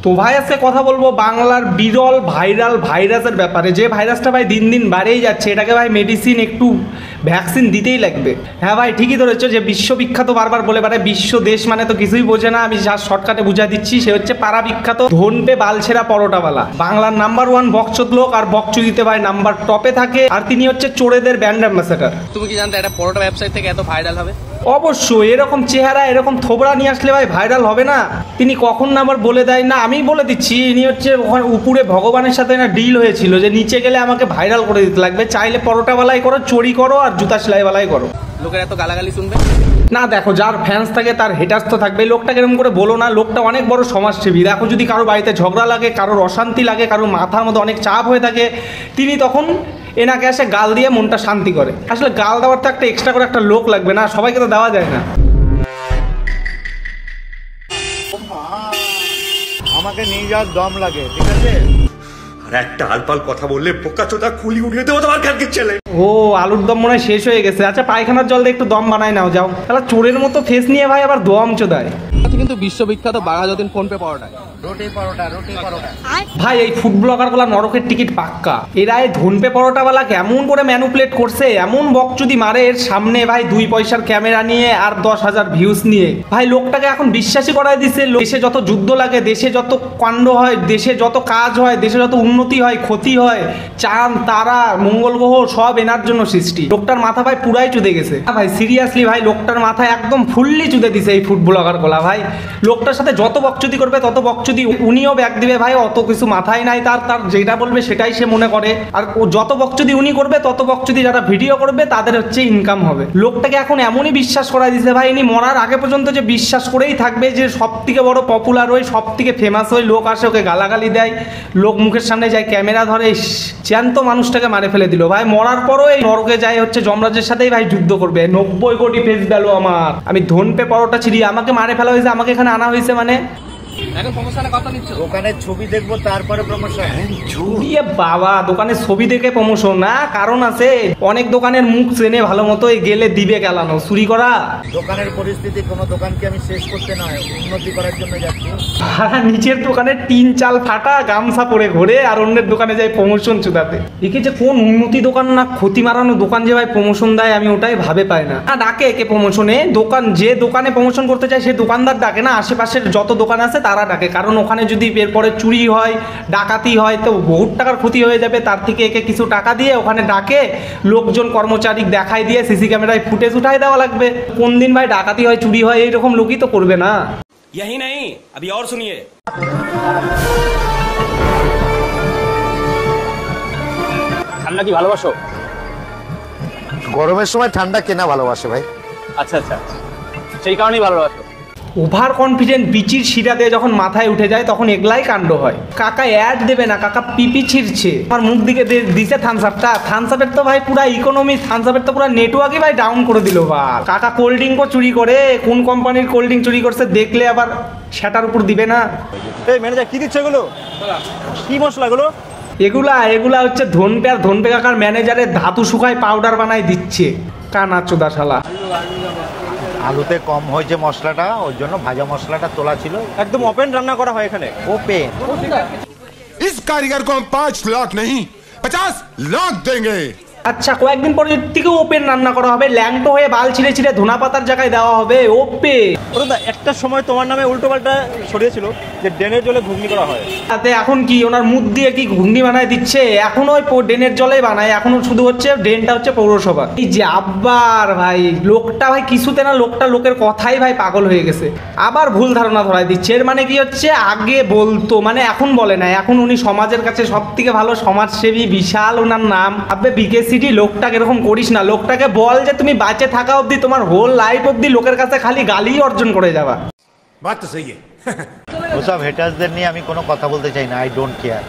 তো ভাই আজকে কথা বলবো বাংলার বিরল ভাইরাল ভাইরাসের ব্যাপারে, যে ভাইরাসটা ভাই দিন দিন বাড়েই যাচ্ছে। এটাকে ভাই মেডিসিন একটু ভ্যাকসিন দিতেই লাগবে। হ্যাঁ ভাই ঠিকই ধরেছো, যে বিশ্ববিখ্যাত বারবার বলে বেড়ায়, বিশ্ব দেশ মানে তো কিছুই বোঝে না। আমি যা শর্টকাটে বুঝা দিচ্ছি, সে হচ্ছে পাড়া বিখ্যাত ধনপে বালছেরা পরোটাওয়ালা, বাংলার নাম্বার 1 বকচোদ লোক। আর বকচুদিতে ভাই নাম্বার টপে থাকে, আর তিনি হচ্ছে চোরেদের ব্র্যান্ড অ্যাম্বাসেডর। তুমি কি জানতে একটা পরোটা ব্যবসায়ী থেকে এত ভাইরাল হবে? অবশ্যই, এরকম চেহারা এরকম থোবড়া নিয়ে আসলে ভাই ভাইরাল হবে না? তিনি কখন না আবার বলে দেয় না, আমি বলে দিচ্ছি, ইনি হচ্ছে ওখানে উপরে ভগবানের সাথে না ডিল হয়েছিল যে নিচে গেলে আমাকে ভাইরাল করে দিতে লাগবে, চাইলে পরোটাওয়ালাই করো, চুরি করো আর জুতা সেলাইওয়ালাই করো। লোকের এত গালাগালি শুনবে না? দেখো, যার ফ্যান্স থাকে তার হেটার্স তো থাকবে। লোকটাকে এরকম করে বলো না, লোকটা অনেক বড় সমাজসেবী। দেখো, যদি কারো বাড়িতে ঝগড়া লাগে, কারোর অশান্তি লাগে, কারোর মাথার মধ্যে অনেক চাপ হয়ে থাকে, তিনি তখন এনাকে এসে গাল দিয়ে মনটা শান্তি করে। আসলে গাল দেওয়ার তো একটা এক্সট্রা করে একটা লোক লাগবে না, সবাইকে তো দেওয়া যায় না। আমাকে নিয়ে যাওয়ার দম লাগে, ঠিক আছে? আর একটা আলপাল কথা বললে বোকাচোদা খুলি উড়িয়ে দেবো তোমার কালকে ছেলে। ও, আলুর দম মনে হয় শেষ হয়ে গেছে। আচ্ছা, পায়খানার জল দিয়ে একটু দম বানায় নাও, যাও। তাহলে চোরের মতো ফেস নিয়ে ভাই আবার দম চোদায়। কিন্তু বিশ্ববিখ্যাত বাঘাযতীন ফোনপে পরোটা, রুটি পরোটা, রুটি পরোটা। ভাই এই ফুড ব্লগারগুলো নরকের টিকিট পাক্কা। এরা এই ধনপে পরোটাওয়ালা কেমন করে ম্যানুপুলেট করছে, এমন বকচুদি মারে এর সামনে ভাই 2 পয়সার ক্যামেরা নিয়ে আর 10,000 ভিউজ নিয়ে। ভাই লোকটাকে এখন বিশ্বাসই করায় দিচ্ছে দেশে যত যুদ্ধ লাগে, দেশে যত কাণ্ড হয়, দেশে যত কাজ হয়, দেশে যত উন্নতি হয়, ক্ষতি হয়, চাঁদ তারা মঙ্গল গ্রহ সব এনার জন্য সৃষ্টি। লোকটার মাথা ভাই পুরাই চুদে গেছে ভাই, সিরিয়াসলি ভাই লোকটার মাথায় একদম ফুললি চুদে দিছে এই ফুড ব্লগার গুলা। ভাই লোকটার সাথে যত বকচুদি করবে তত বকচুদি উনিও ব্যাক দিবে ভাই। অত কিছু মাথায় নাই তার, তার যেটা বলবে সেটাই সে মনে করে। আর যত বকচুদি উনি করবে তত বকচুদি যারা ভিডিও করবে তাদের হচ্ছে ইনকাম হবে। লোকটাকে এখন এমনই বিশ্বাস করাই দিছে ভাই, ইনি মরার আগে পর্যন্ত যে বিশ্বাস করেই থাকবে যে সব থেকে বড় পপুলার হই, সব থেকে ফেমাস হই। লোক আসে ওকে গালাগালি দেয়, লোক মুখের সামনে যায় ক্যামেরা ধরে, জ্যান্ত মানুষটাকে মারে ফেলে দিল ভাই। মরার পরও এই নরকে যায় হচ্ছে যমরাজের সাথেই ভাই যুদ্ধ করবে। 90 কোটি ফেস গেল আমার, আমি ধনপে পরোটা ছিড়ি, আমাকে মারে ফেলা হয়েছে, আমাকে এখানে আনা হয়েছে। মানে এখন প্রমোশনে কত নিচ্ছ? দোকানের ছবি দেখবো তারপরে প্রমোশন। বাবা, দোকানের ছবি দেখে প্রমোশন না? কারণ আছে, অনেক দোকানের মুখ চেনে ভালো মতো, গেলে দিবে গেলানো চুরি করা। দোকানের পরিস্থিতি কোনো দোকানকে আমি শেষ করতে নয়, উন্নতি করার জন্য যাচ্ছি। নিচের দোকানে টিন চাল ফাটা, গামছা পরে ঘোরে, আর অন্যের দোকানে যায় প্রমোশন চুদাতে। একে যে কোন উন্নতি দোকান না ক্ষতি মারানো দোকান যে ভাই প্রমোশন দেয়, আমি ওটাই ভাবে পাই না। ডাকে একে প্রমোশনে, দোকান যে দোকানে প্রমোশন করতে চায় সে দোকানদার ডাকে না, আশেপাশের যত দোকান আছে তারা ডাকে। কারণ ওখানে যদি এরপরে চুরি হয়, ডাকাতি হয়, তো বহুত টাকার ক্ষতি হয়ে যাবে। তার থেকে একে কিছু টাকা দিয়ে ওখানে ডাকে, লোকজন কর্মচারী দেখাই দিয়ে সিসি ক্যামেরায় ফুটেজ উঠাই দেওয়া লাগবে। কোন দিন ভাই ডাকাতি হয়, চুরি হয়, এইরকম লোকই তো করবে না। यही नहीं, अभी और सुनिए। ঠান্ডা কি ভালোবাসো? গরমের সময় ঠান্ডা কেনা ভালোবাসে ভাই। আচ্ছা আচ্ছা, সেই কারণেই ভালোবাসো। ওভার কনফিডেন্ট বিচির শিরা দিয়ে যখন মাথায় উঠে যায় তখন এগলাই কাণ্ড হয়। কাকা অ্যাড দেবে না, কাকা পিপি ছিঁড়ছে। আমার মুখ দিকে দিছে থামসআপটা। থামসআপের তো ভাই পুরা ইকোনমি, থামসআপের তো পুরা নেটওয়ার্কই ভাই ডাউন করে দিল। বা কাকা কোল্ড ড্রিঙ্কও চুরি করে, কোন কোম্পানির কোল্ড ড্রিঙ্ক চুরি করছে দেখলে আবার সেটার উপর দিবে না। এই ম্যানেজার কি দিচ্ছে এগুলো? কি মশলাগুলো? এগুলা হচ্ছে ধনপে আর ধনপে কাকার ম্যানেজারের ধাতু শুকায় পাউডার বানাই দিচ্ছে। কানা চোদা শালা। আলুতে কম হয়েছে মশলাটা, ওর জন্য ভাজা মশলাটা তোলা ছিল। একদম ওপেন রান্না করা হয় এখানে। ওপেন। इस कारीगर को हम 5 लाख नहीं 50 लाख देंगे। আচ্ছা, কয়েকদিন পরে থেকে ওপেন রান্না করা হবে, ল্যাংটো হয়ে বাল ছিঁড়ে ছিঁড়ে ধনা পাতার জায়গায় দেওয়া হবে। ওপে একটা সময় তোমার নামে উল্টো পাল্টা ছড়িয়েছিল যে ড্রেনের জলে ঘুগনি করা হয়, তাতে এখন কি ওনার মুখ দিয়ে কি ঘুগনি বানায় দিচ্ছে? এখনো ওই ড্রেনের জলেই বানায়, এখনো শুধু হচ্ছে ড্রেনটা হচ্ছে পৌরসভা। এই যে আবার ভাই লোকটা ভাই কিছুতে না, লোকটা লোকের কথাই ভাই পাগল হয়ে গেছে। আবার ভুল ধারণা ধরাই দিচ্ছে। এর মানে কি হচ্ছে, আগে বলতো মানে এখন বলে না। এখন উনি সমাজের কাছে সব থেকে ভালো সমাজসেবী, বিশাল ওনার নাম। আবে বিকেসিডি, লোকটাকে এরকম করিস না। লোকটাকে বল যে তুমি বাঁচে থাকা অবধি, তোমার হোল লাইফ অবধি লোকের কাছে খালি গালি অর্জন করে যাবা। बात तो सही है। ওসব হেটার্সদের নিয়ে আমি কোনো কথা বলতে চাই না, আই ডোন্ট কেয়ার।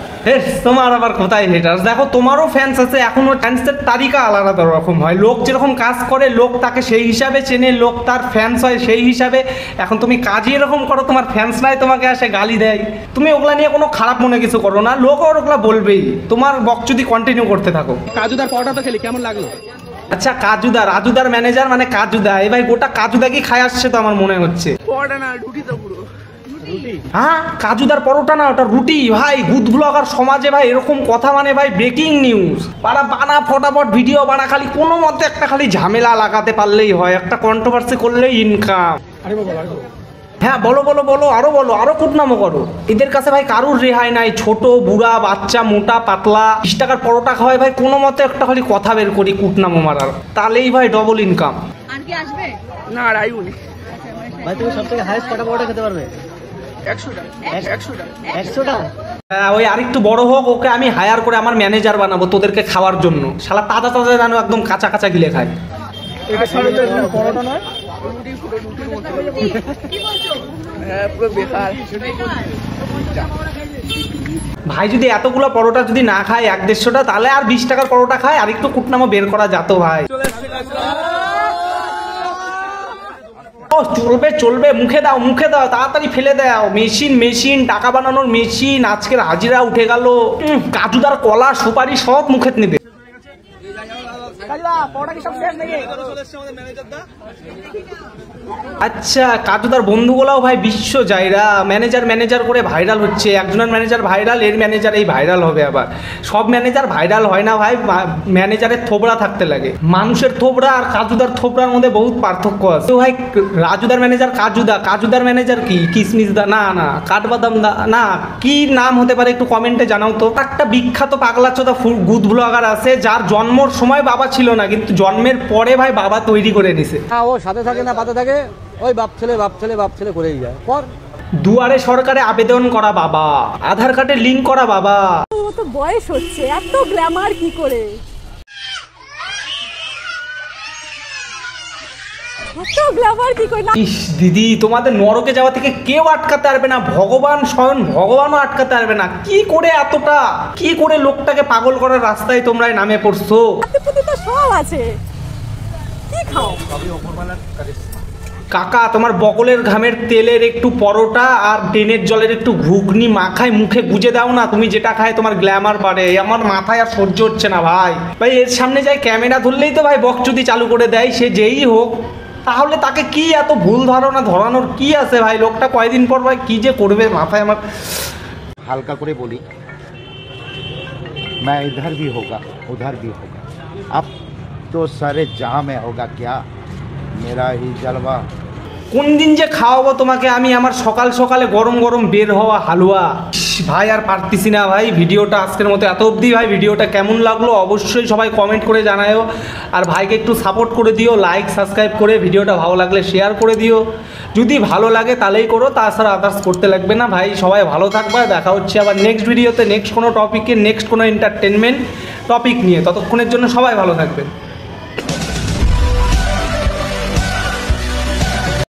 তোমার আবার কোথায় হেটার্স? দেখো, তোমারও ফ্যান্স আছে। এখনো ফ্যান্সের তালিকা আলাদা রকম হয়। লোক যেরকম কাজ করে লোক তাকে সেই হিসাবে চেনে, লোক তার ফ্যান্স হয় সেই হিসাবে। এখন তুমি কাজই এরকম করো, তোমার ফ্যান্স নাই তোমাকে আসে গালি দেয়। তুমি ওগুলা নিয়ে কোনো খারাপ মনে কিছু করো না, লোক ওগুলা বলবেই। তোমার বকচুদি কন্টিনিউ করতে থাকো। কাজুদার পরোটা তো খেলি, কেমন লাগলো? আচ্ছা, কাজুদা, রাজুদার ম্যানেজার মানে কাজুদা। এই ভাই গোটা কাজুদা কি খায় আসছে তো আমার মনে হচ্ছে। পরোটা না, রুটি তো পুরো হ্যাঁ কাজুদার পরোটা না, ওটা রুটি ভাই। গুড ব্লগার সমাজে ভাই এরকম কথা মানে ভাই ব্রেকিং নিউজ। বানা ফটাফট ভিডিও বানা, খালি কোনো মতে একটা খালি ঝামেলা লাগাতে পারলেই হয়, একটা কন্ট্রোভার্সি করলেই ইনকাম। হ্যাঁ বলো বলো বলো, আরো বলো, আরো কুটনামো করো। এদের কাছে ভাই কারুর রেহাই নাই, ছোট বুড়া বাচ্চা মোটা পাতলা 20 টাকার পরোটা খাওয়াই ভাই, কোনো মতে একটা খালি কথা বের করি কুটনামো মারার, তাহলেই ভাই ডবল ইনকাম। আর কি আসবে না আর আইউনি ভাই তুমি সব থেকে হাইস্ট কটা পরোটা খেতে পারবে? 100 টাকা। ওই আরেকটু বড় হোক, ওকে আমি হায়ার করে আমার ম্যানেজার বানাবো তোদেরকে খাওয়ার জন্য। শালা তাজা তাজা জানো একদম কাঁচা কাঁচা গিলে খায়। এটা ছাড়া তো এরকম পরোটা নয়। ভাই যদি এতগুলো পরোটা যদি না খায় 1-150টা, তাহলে আর 20 টাকার পরোটা খায়, আর একটু কুটনামো বের করা যেত ভাই। চলবে চলবে, মুখে দাও মুখে দাও, তাড়াতাড়ি ফেলে দাও। মেশিন টাকা বানানোর মেশিন, আজকের হাজিরা উঠে গেল। কাজুদার কলা সুপারি সব মুখে নেবে। আচ্ছা কাজুদার বন্ধুগুলাও ভাই বিশ্ব যায়রা ম্যানেজার করে ভাইরাল হচ্ছে। একজনের ম্যানেজার ভাইরাল, এর ম্যানেজার এই ভাইরাল হবে। আবার সব ম্যানেজার ভাইরাল হয় না ভাই, ম্যানেজারের থোবড়া থাকতে লাগে। মানুষের থোবড়া আর কাজুদার থোবড়ার মধ্যে বহুত পার্থক্য আছে। তো ভাই রাজুদার ম্যানেজার কাজুদার ম্যানেজার কি কিসমিস দা না কাঠবাদাম দা না, কি নাম হতে পারে একটু কমেন্টে জানাও তো। একটা বিখ্যাত পাগলাচোদা গুড ব্লগার আছে, যার জন্মর সময় বাবা ছিল না, কিন্তু জন্মের পরে ভাই বাবা তৈরি করে নিছে। ও সাথে থাকে না পাতে থাকে, ওই বাপ ছেলে করেই যায়। দুয়ারে সরকারে আবেদন করা বাবা, আধার কার্ডে লিংক করা বাবা। তো বয়স হচ্ছে, এত গ্ল্যামার কি করে, এত গ্ল্যামার কি করে। ইস দিদি, তোমাদের নরকে যাওয়া থেকে কেউ আটকাতে পারবে না, ভগবান স্বয়ং ভগবানও আটকাতে পারবে না। কি করে এতটা, কি করে লোকটাকে পাগল করার রাস্তায় তোমরা নামে পড়ছো? তো সব আছে, কি খাও? কাকা তোমার বকলের ঘামের তেলের একটু পরোটা আর ড্রেনের জলের একটু ঘুগনি মাখায় মুখে গুজে দাও না, তুমি যেটা খায় তোমার গ্ল্যামার বাড়ে। আমার মাথায় আর সহ্য হচ্ছে না ভাই। ভাই এর সামনে যাই ক্যামেরা ধরলেই তো ভাই বকচুদি চালু করে দেয়, সে যেই হোক। তাহলে তাকে কি এত ভুল ধারণা ধরানোর কি আছে ভাই? লোকটা কয়দিন পর ভাই কি যে করবে মাথায় আমার। হালকা করে বলি, मैं इधर भी होगा उधर भी होगा, अब तो सारे जहां में होगा क्या मेरा ही जलवा। কোন দিন যে খাওয়াবো তোমাকে আমি আমার সকাল সকালে গরম গরম বের হওয়া হালুয়া। ভাই আর পারতেছি না ভাই, ভিডিওটা আজকের মতো এত অবধি। ভাই ভিডিওটা কেমন লাগলো অবশ্যই সবাই কমেন্ট করে জানাও, আর ভাইকে একটু সাপোর্ট করে দিও, লাইক সাবস্ক্রাইব করে। ভিডিওটা ভালো লাগলে শেয়ার করে দিও, যদি ভালো লাগে তাহলেই করো, তাছাড়া আদার্স করতে লাগবে না। ভাই সবাই ভালো থাকবে, দেখা হচ্ছে আবার নেক্সট ভিডিওতে, নেক্সট কোনো টপিকে, নেক্সট কোনো এন্টারটেনমেন্ট টপিক নিয়ে। ততক্ষণের জন্য সবাই ভালো থাকবেন।